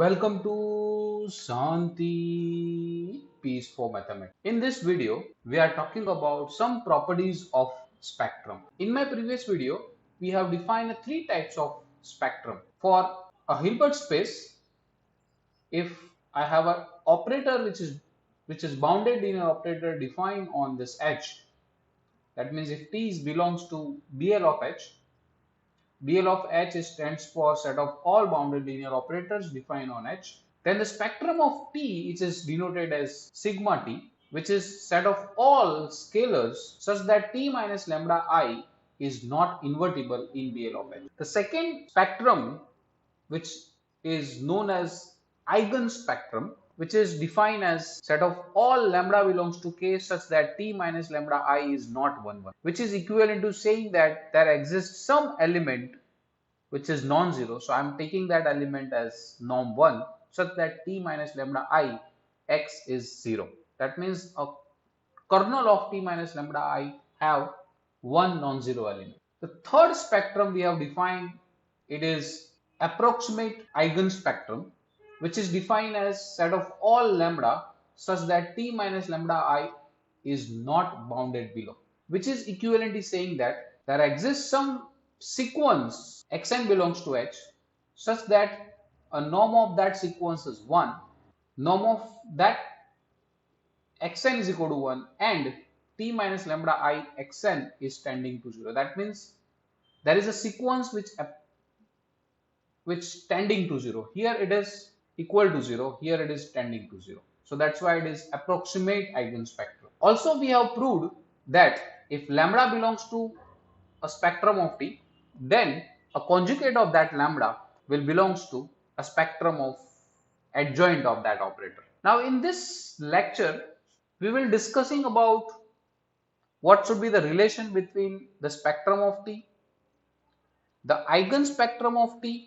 Welcome to Shanti-Peace for mathematics. In this video, we are talking about some properties of spectrum. In my previous video, we have defined three types of spectrum. For a Hilbert space, if I have an operator which is bounded linear operator defined on this H, that means if T belongs to BL of H, BL of H stands for set of all bounded linear operators defined on H. Then the spectrum of T, which is denoted as sigma T, which is set of all scalars such that T minus lambda I is not invertible in BL of H. The second spectrum, which is known as Eigen spectrum, which is defined as set of all lambda belongs to K such that T minus lambda I is not 1, which is equivalent to saying that there exists some element which is non-zero. So I am taking that element as norm 1 such that T minus lambda I x is 0. That means a kernel of T minus lambda I have one non-zero element. The third spectrum we have defined, it is approximate Eigen spectrum, which is defined as set of all lambda such that T minus lambda I is not bounded below, which is equivalent to saying that there exists some sequence xn belongs to H such that a norm of that sequence is 1, norm of that xn is equal to 1 and T minus lambda I xn is tending to 0. That means there is a sequence which tending to 0. Here it is equal to 0. Here it is tending to 0. So that's why it is approximate eigenspectrum. Also, we have proved that if lambda belongs to a spectrum of T, then a conjugate of that lambda will belongs to a spectrum of adjoint of that operator. Now, in this lecture, we will discussing about what should be the relation between the spectrum of T, the eigenspectrum of T,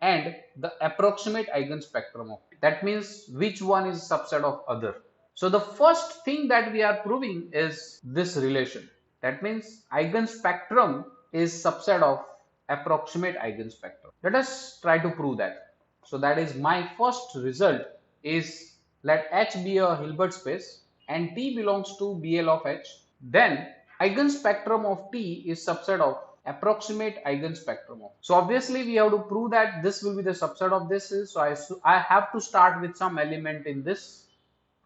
and the approximate eigenspectrum of T. That means which one is a subset of other. So the first thing that we are proving is this relation. That means eigenspectrum is subset of approximate eigenspectrum. Let us try to prove that. So that is my first result is let H be a Hilbert space and T belongs to BL of H. Then eigenspectrum of T is subset of approximate eigenspectrum of. So obviously we have to prove that this will be the subset of this. So I have to start with some element in this,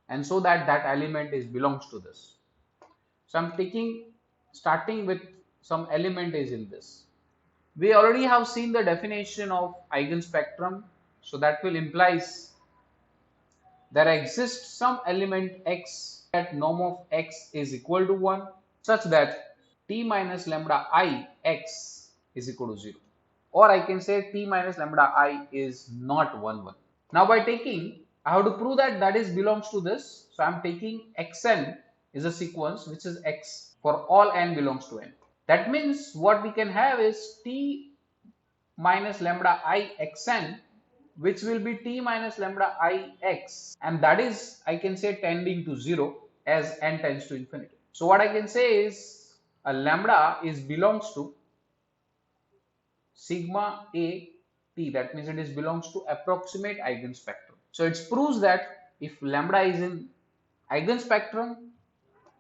and so that element is belongs to this. So I'm starting with some element is in this. We already have seen the definition of eigenspectrum, so that will implies there exists some element x at norm of x is equal to 1 such that T minus lambda I x is equal to 0, or I can say T minus lambda I is not 1, 1. Now by taking, I have to prove that that is belongs to this. So I am taking xn is a sequence which is x for all n belongs to n. That means what we can have is T minus lambda I xn, which will be T minus lambda I x, and that is I can say tending to 0 as n tends to infinity. So what I can say is a lambda is belongs to sigma a T. That means it is belongs to approximate eigenspectrum. So it proves that if lambda is in eigenspectrum,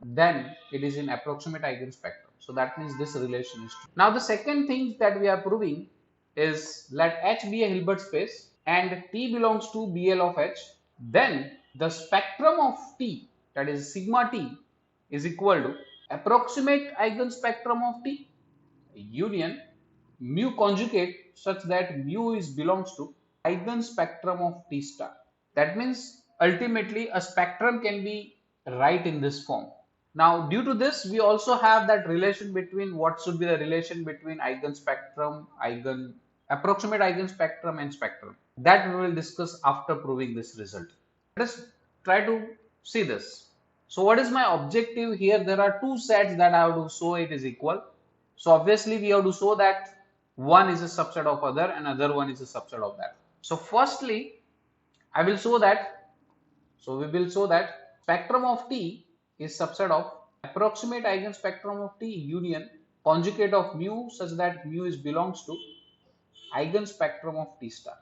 then it is in approximate eigenspectrum. So that means this relation is true. Now the second thing that we are proving is let H be a Hilbert space and T belongs to BL of H. Then the spectrum of T, that is sigma T, is equal to approximate eigenspectrum of T union mu conjugate such that mu is belongs to eigenspectrum of T star. That means ultimately a spectrum can be right in this form. Now due to this, we also have that relation between what should be the relation between eigenspectrum, approximate eigenspectrum and spectrum. That we will discuss after proving this result. Let us try to see this. So what is my objective here? There are two sets that I have to show it is equal. So obviously we have to show that one is a subset of other and other one is a subset of that. So firstly, I will show that. So we will show that spectrum of T is subset of approximate eigenspectrum of T union conjugate of mu such that mu is belongs to eigenspectrum of T star.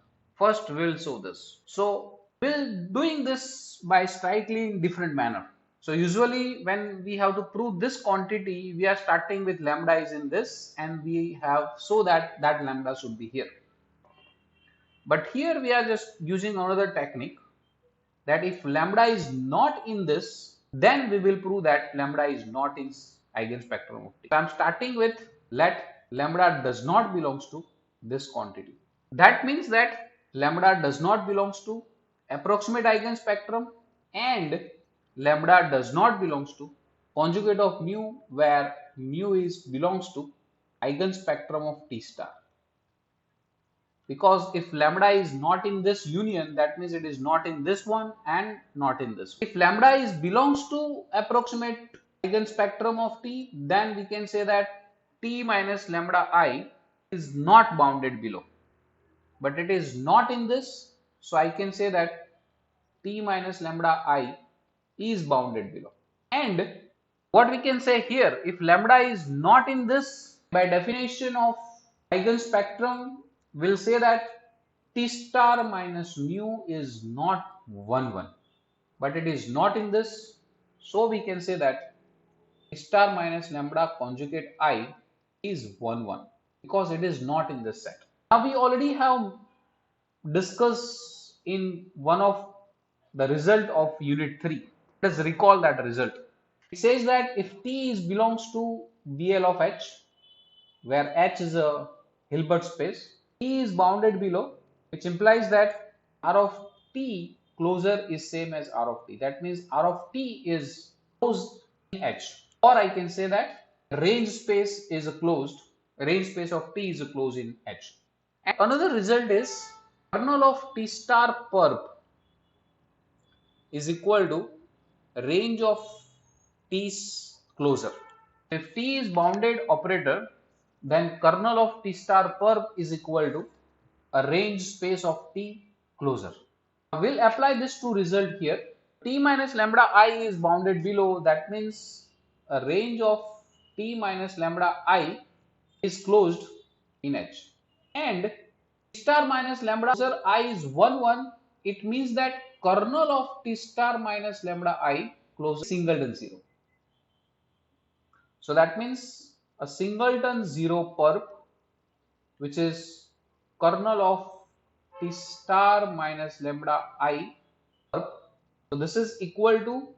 First we'll show this. So we'll doing this by slightly different manner. So usually when we have to prove this quantity, we are starting with lambda is in this and we have so that lambda should be here. But here we are just using another technique, that if lambda is not in this, then we will prove that lambda is not in eigenspectrum of T. So I am starting with let lambda does not belongs to this quantity. That means that lambda does not belongs to approximate eigenspectrum and lambda does not belongs to conjugate of mu, where mu is belongs to eigenspectrum of T star. Because if lambda is not in this union, that means it is not in this one and not in this one. If lambda is belongs to approximate eigenspectrum of T, then we can say that T minus lambda I is not bounded below, but it is not in this, so I can say that T minus lambda I is bounded below. And what we can say here, if lambda is not in this, by definition of eigenspectrum, we'll say that T star minus mu is not 1 1, but it is not in this, so we can say that T star minus lambda conjugate I is 1 1 because it is not in this set. Now we already have discussed in one of the result of unit 3. Let us recall that result. It says that if T is belongs to BL of H, where H is a Hilbert space, T is bounded below, which implies that R of T closure is same as R of T. That means R of T is closed in H. Or I can say that range space is a closed, range space of T is a closed in H. And another result is kernel of T star perp is equal to range of T's closure. If T is bounded operator, then kernel of T star perp is equal to a range space of T closure. We'll apply this to result here. T minus lambda I is bounded below, that means a range of T minus lambda I is closed in H. And T star minus lambda I is 1 1, it means that kernel of T star minus lambda I closes singleton 0. So that means a singleton 0 perp, which is kernel of T star minus lambda I perp. So this is equal to,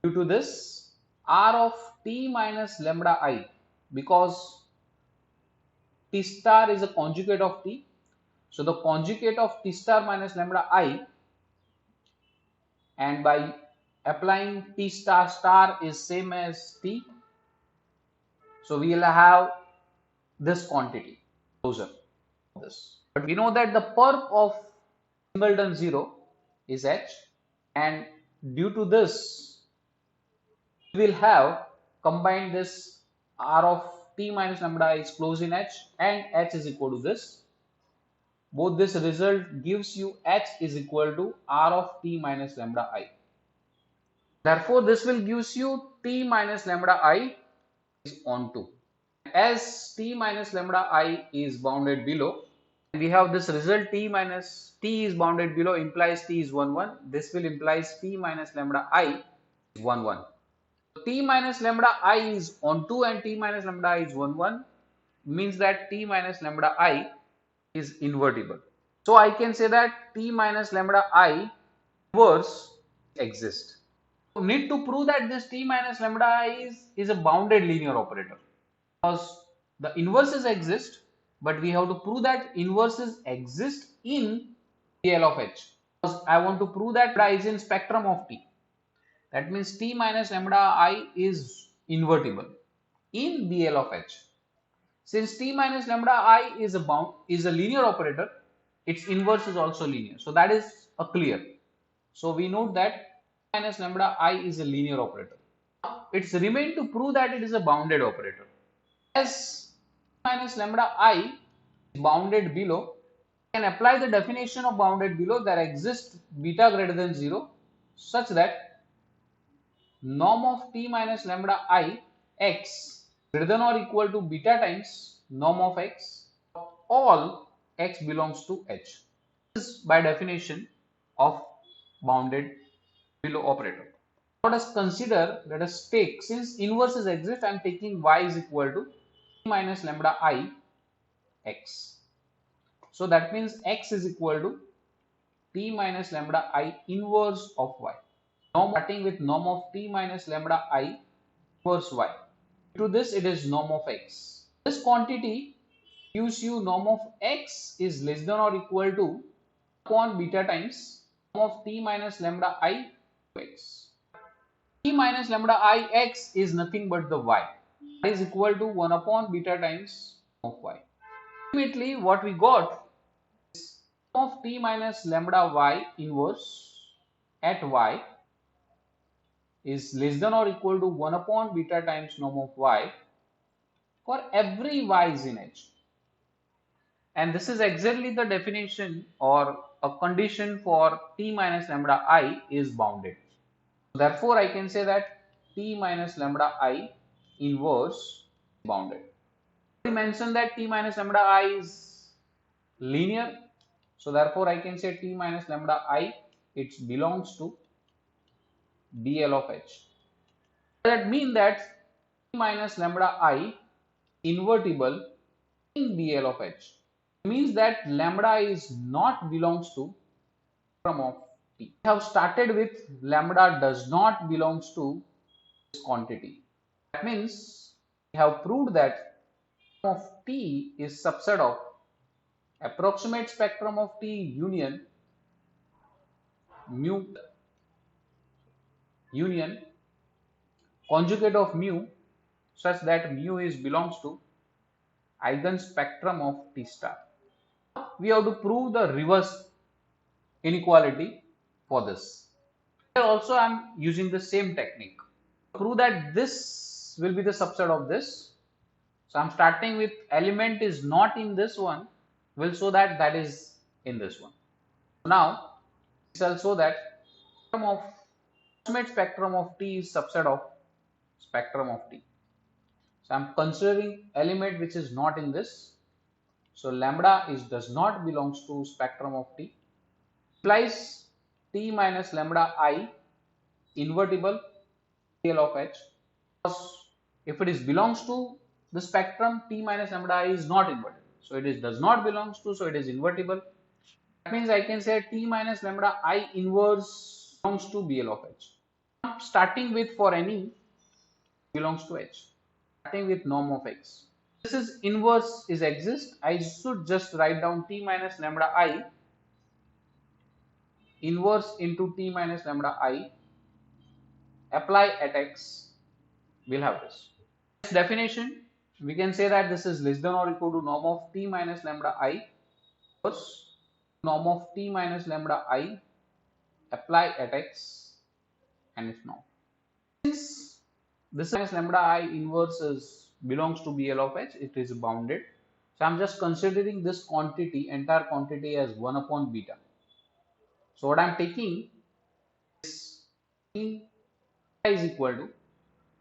due to this, R of T minus lambda I, because T star is a conjugate of T. So the conjugate of T star minus lambda I, and by applying T star star is same as T. So we will have this quantity closure of this. But we know that the perp of singleton 0 is H, and due to this we will have combined this R of T minus lambda is closed in H and H is equal to this. Both this result gives you H is equal to R of T minus lambda I. Therefore, this will gives you T minus lambda I is on 2. As T minus lambda I is bounded below, we have this result T minus T is bounded below implies T is 1 1. This will implies T minus lambda I is 1 1. T minus lambda I is on 2 and T minus lambda I is 1 1 means that T minus lambda I is invertible. So I can say that T minus lambda I inverse exists. So need to prove that this T minus lambda I is a bounded linear operator, because the inverses exist, but we have to prove that inverses exist in BL of H. Because I want to prove that lambda is in spectrum of T. That means T minus lambda I is invertible in BL of H. Since T minus lambda I is a linear operator, its inverse is also linear. So that is a clear. So we note that T minus lambda I is a linear operator. It's remain to prove that it is a bounded operator. As T minus lambda I is bounded below, we can apply the definition of bounded below. There exists beta greater than 0 such that norm of T minus lambda I x greater than or equal to beta times norm of x, all x belongs to H. This is by definition of bounded below operator. Let us consider, let us take, since inverses exist, I am taking y is equal to t minus lambda I x. So that means x is equal to t minus lambda I inverse of y. Norm starting with norm of t minus lambda I inverse y. To this it is norm of x. This quantity gives you norm of x is less than or equal to upon beta times norm of t minus lambda I x. T minus lambda I x is nothing but the y. That is equal to 1 upon beta times of y. Ultimately what we got is of t minus lambda y inverse at y is less than or equal to 1 upon beta times norm of y for every y is in H. And this is exactly the definition or a condition for t minus lambda I is bounded. Therefore, I can say that t minus lambda I inverse bounded. We mentioned that t minus lambda I is linear. So therefore, I can say t minus lambda I, it belongs to BL of H. That means that t minus lambda I invertible in BL of H. It means that lambda is not belongs to spectrum of T. We have started with lambda does not belongs to this quantity. That means we have proved that spectrum of T is subset of approximate spectrum of T union mu union conjugate of mu such that mu is belongs to eigen spectrum of T star. We have to prove the reverse inequality for this. Here also I am using the same technique. Prove that this will be the subset of this. So I am starting with element is not in this one, will show that that is in this one. Now it shall show that spectrum of approximate spectrum of T is subset of spectrum of T. So I am considering element which is not in this. So lambda is does not belongs to spectrum of T. Implies T minus lambda I invertible BL of H. Because if it is belongs to the spectrum, T minus lambda I is not invertible. So it is does not belongs to, so it is invertible. That means I can say T minus lambda I inverse belongs to BL of H. Starting with for any belongs to H. Starting with norm of X. This is inverse is exist. I should just write down T minus lambda I inverse into T minus lambda I apply at X. We'll have this. Definition, we can say that this is less than or equal to norm of T minus lambda I plus norm of T minus lambda I apply at X and if not. Since this minus lambda I inverse is belongs to BL of H, it is bounded. So I am just considering this quantity, entire quantity as 1 upon beta. So what I am taking is T is equal to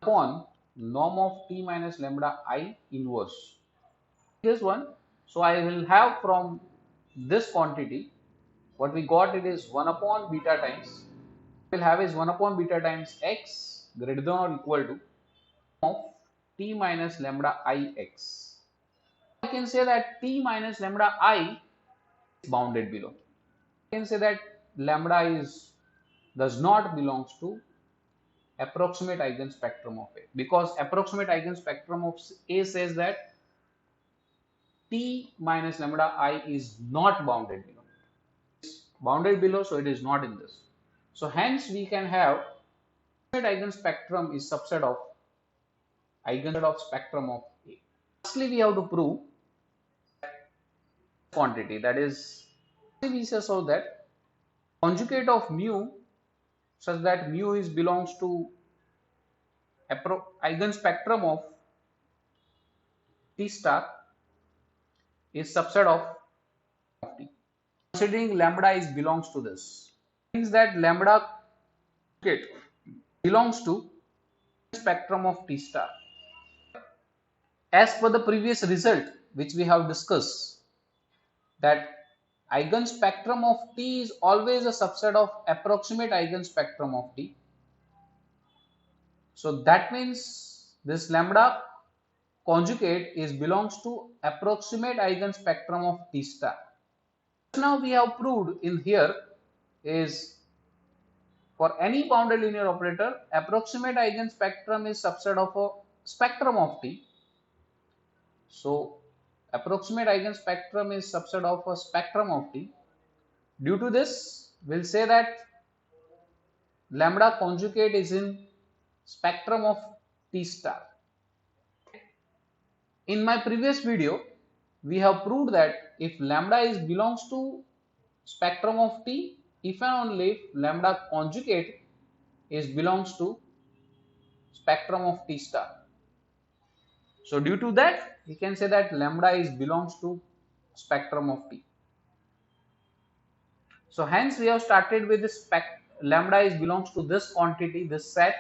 upon norm of T minus lambda I inverse. This one, so I will have from this quantity, what we got it is 1 upon beta times, we will have is 1 upon beta times x greater than or equal to of T minus lambda I x. I can say that T minus lambda I is bounded below. I can say that lambda is does not belongs to approximate eigen spectrum of A, because approximate eigen spectrum of A says that T minus lambda I is not bounded below. It's bounded below, so it is not in this. So hence we can have approximate eigen spectrum is subset of eigen of spectrum of A. Lastly, we have to prove quantity, that is we say so that conjugate of mu such that mu is belongs to eigen spectrum of T star is subset of T. Considering lambda is belongs to this, means that lambda belongs to spectrum of T star. As per the previous result which we have discussed, that eigenspectrum of T is always a subset of approximate eigenspectrum of T. So that means this lambda conjugate is belongs to approximate eigenspectrum of T star. Now we have proved in here is for any bounded linear operator, approximate eigenspectrum is subset of a spectrum of T. So approximate eigenspectrum is subset of a spectrum of T. Due to this, we'll say that lambda conjugate is in spectrum of T star. In my previous video, we have proved that if lambda is belongs to spectrum of T, if and only if lambda conjugate is belongs to spectrum of T star. So due to that, we can say that lambda is belongs to spectrum of T. So hence we have started with this lambda is belongs to this quantity, this set.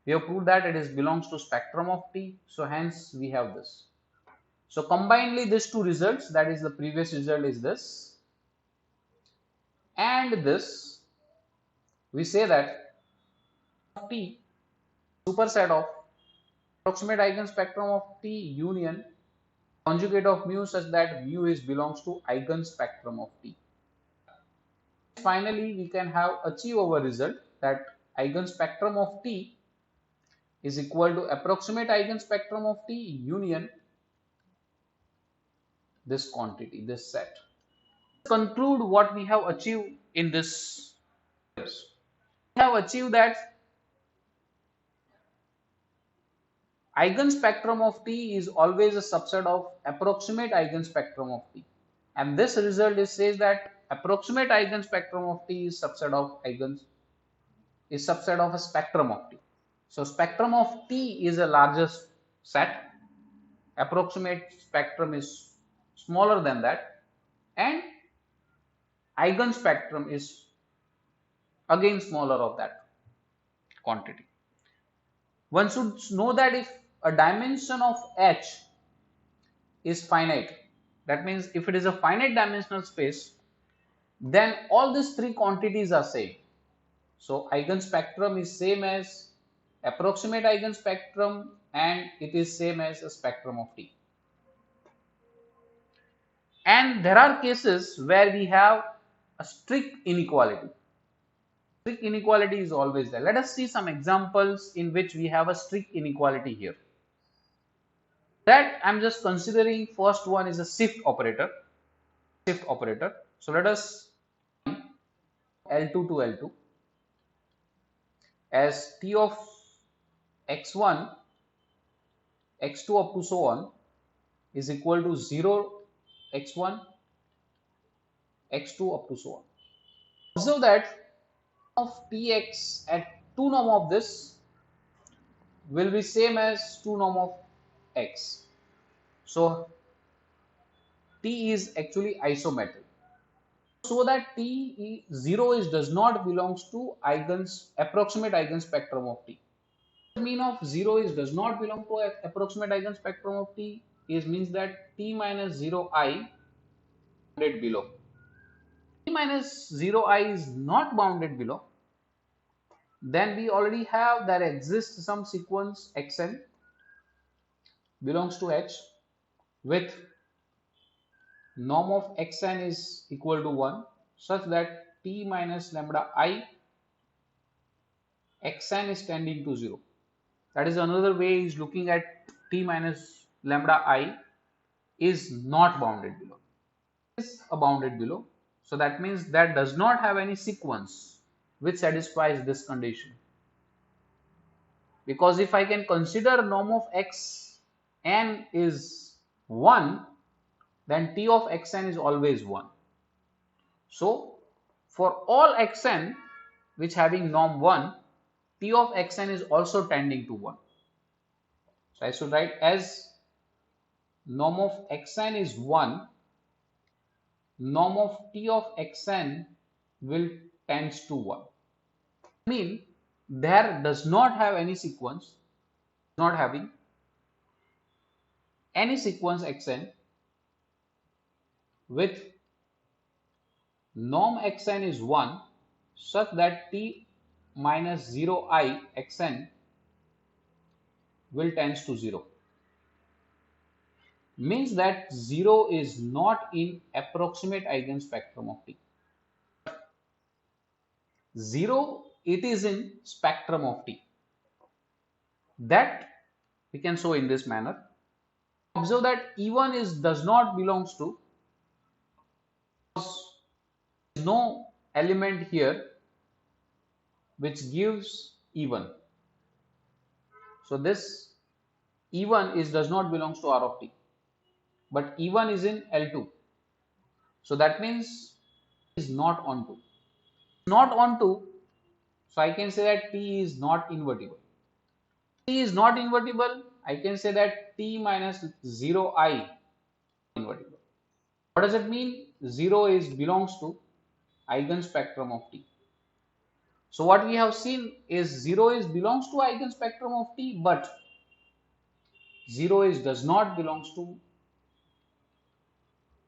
We have proved that it is belongs to spectrum of T. So hence we have this. So combinedly these two results, that is the previous result is this and this, we say that T superset of approximate eigenspectrum of T union conjugate of mu such that mu is belongs to eigenspectrum of T. Finally, we can have achieve our result that eigenspectrum of T is equal to approximate eigenspectrum of T union this quantity, this set. Conclude what we have achieved in this. We have achieved that eigenspectrum of T is always a subset of approximate eigenspectrum of T, and this result is says that approximate eigenspectrum of T is subset of a spectrum of T. So spectrum of T is a largest set, approximate spectrum is smaller than that, and eigenspectrum is again smaller of that quantity. One should know that if a dimension of H is finite, that means if it is a finite dimensional space, then all these three quantities are same. So eigenspectrum is same as approximate eigenspectrum and it is same as a spectrum of T. And there are cases where we have a strict inequality. Strict inequality is always there. Let us see some examples in which we have a strict inequality here. That I'm just considering first one is a shift operator. So let us L2 to L2 as T of x1, x2 up to so on is equal to 0 x1, x2 up to so on. Observe that of Tx at 2 norm of this will be same as 2 norm of x. So T is actually isometric. So that T0 does not belongs to approximate eigenspectrum of T. The mean of 0 does not belong to approximate eigenspectrum of T means that T minus 0i bounded below. T minus 0i is not bounded below. Then we already have there exists some sequence xn belongs to H with norm of xn is equal to 1 such that T minus lambda I xn is tending to 0. That is another way is looking at T minus lambda I is not bounded below. It is a bounded below. So that means that does not have any sequence which satisfies this condition. Because if I can consider norm of xn is 1, then T of xn is always 1. So for all xn which having norm 1, T of xn is also tending to 1. So I should write as norm of xn is 1, norm of T of xn will tends to 1. I mean there does not have any sequence, not having any sequence xn with norm xn is 1 such that t minus 0i xn will tends to 0. Means that 0 is not in approximate eigenspectrum of t. 0 it is in spectrum of t. That we can show in this manner. Observe that E1 does not belongs to, no element here which gives E1. So this E1 does not belongs to R of t, but E1 is in L2. So that means is not onto. Not onto, so I can say that T is not invertible. T is not invertible, I can say that T minus 0i invertible. What does it mean? 0 belongs to eigenspectrum of T. So what we have seen is 0 belongs to eigenspectrum of T, but 0 does not belongs to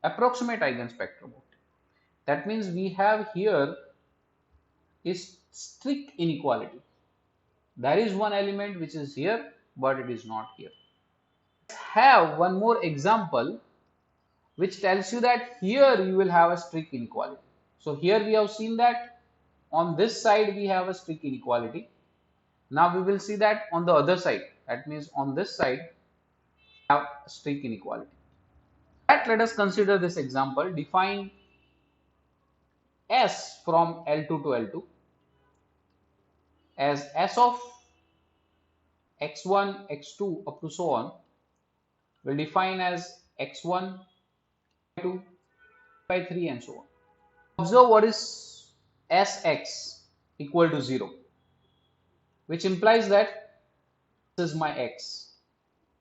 approximate eigenspectrum of T. That means we have here is strict inequality. There is one element which is here, but it is not here. Let's have one more example which tells you that here you will have a strict inequality. So here we have seen that on this side we have a strict inequality. Now we will see that on the other side, that means on this side we have strict inequality. Let us consider this example. Define S from L2 to L2 as S of x1, x2 up to so on will define as x1, 2 by 3 and so on. Observe what is Sx equal to 0, which implies that this is my x.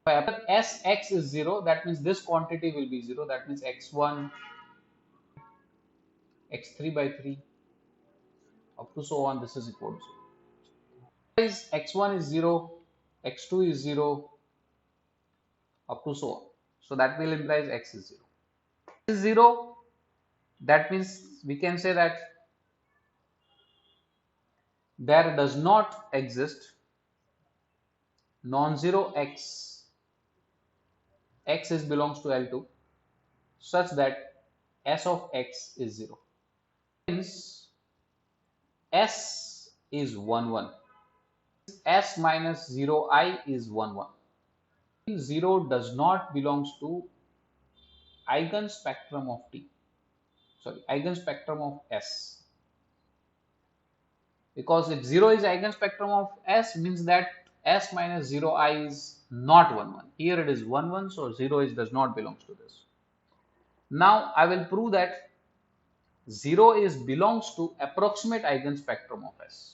If Sx is 0, that means this quantity will be 0. That means x1, x3 by 3 up to so on, this is equal to 0. X1 is 0, x2 is 0 up to so on. So that will imply x is 0. X is 0, that means we can say that there does not exist non-zero x belongs to L2 such that S of x is 0. Hence S is 1 1. S minus 0i is 1 1. 0 does not belongs to eigenspectrum of T. Sorry, eigenspectrum of S. Because if 0 is eigenspectrum of S, means that S minus 0i is not 1 1. Here it is 1 1, so 0 does not belongs to this. Now I will prove that 0 belongs to approximate eigenspectrum of S.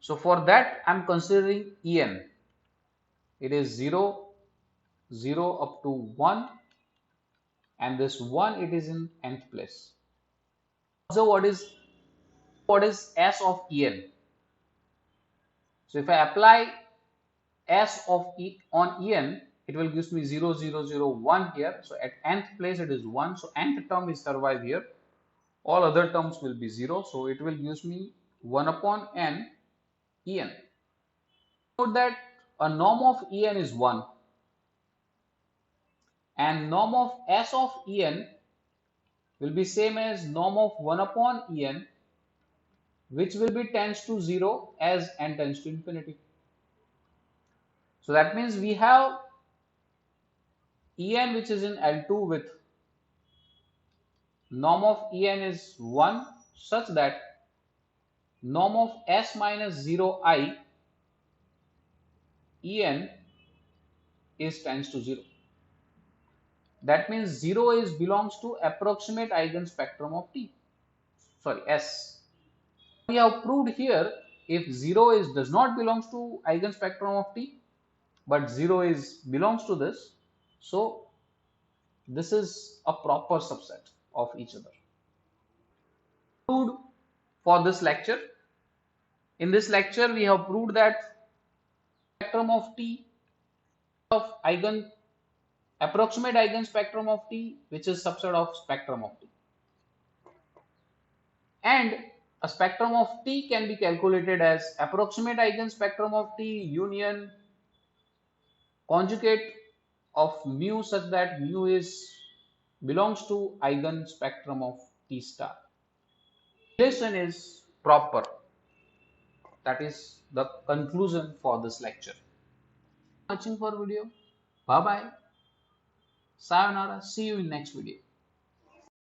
So for that I am considering En. It is 0, 0 up to 1, and this 1 it is in nth place. So what is S of En? So if I apply S of E on En, it will give me 0 0 0 1 here. So at nth place it is 1. So nth term is survive here. All other terms will be 0. So it will give me 1 upon n En. Note that a norm of En is 1 and norm of S of En will be same as norm of 1 upon En, which will be tends to 0 as n tends to infinity. So that means we have En which is in L2 with norm of En is 1 such that norm of S minus 0i En tends to 0. That means 0 belongs to approximate eigenspectrum of T. Sorry, S. We have proved here if 0 does not belongs to eigenspectrum of T, but 0 belongs to this. So this is a proper subset of each other. Proved for this lecture. In this lecture, we have proved that spectrum of T of approximate eigenspectrum of T, which is subset of spectrum of T. And a spectrum of T can be calculated as approximate eigenspectrum of T union conjugate of mu such that mu is belongs to eigenspectrum of T star. Relation is proper. That is the conclusion for this lecture. Watching for video. Bye bye. Sayonara. See you in next video.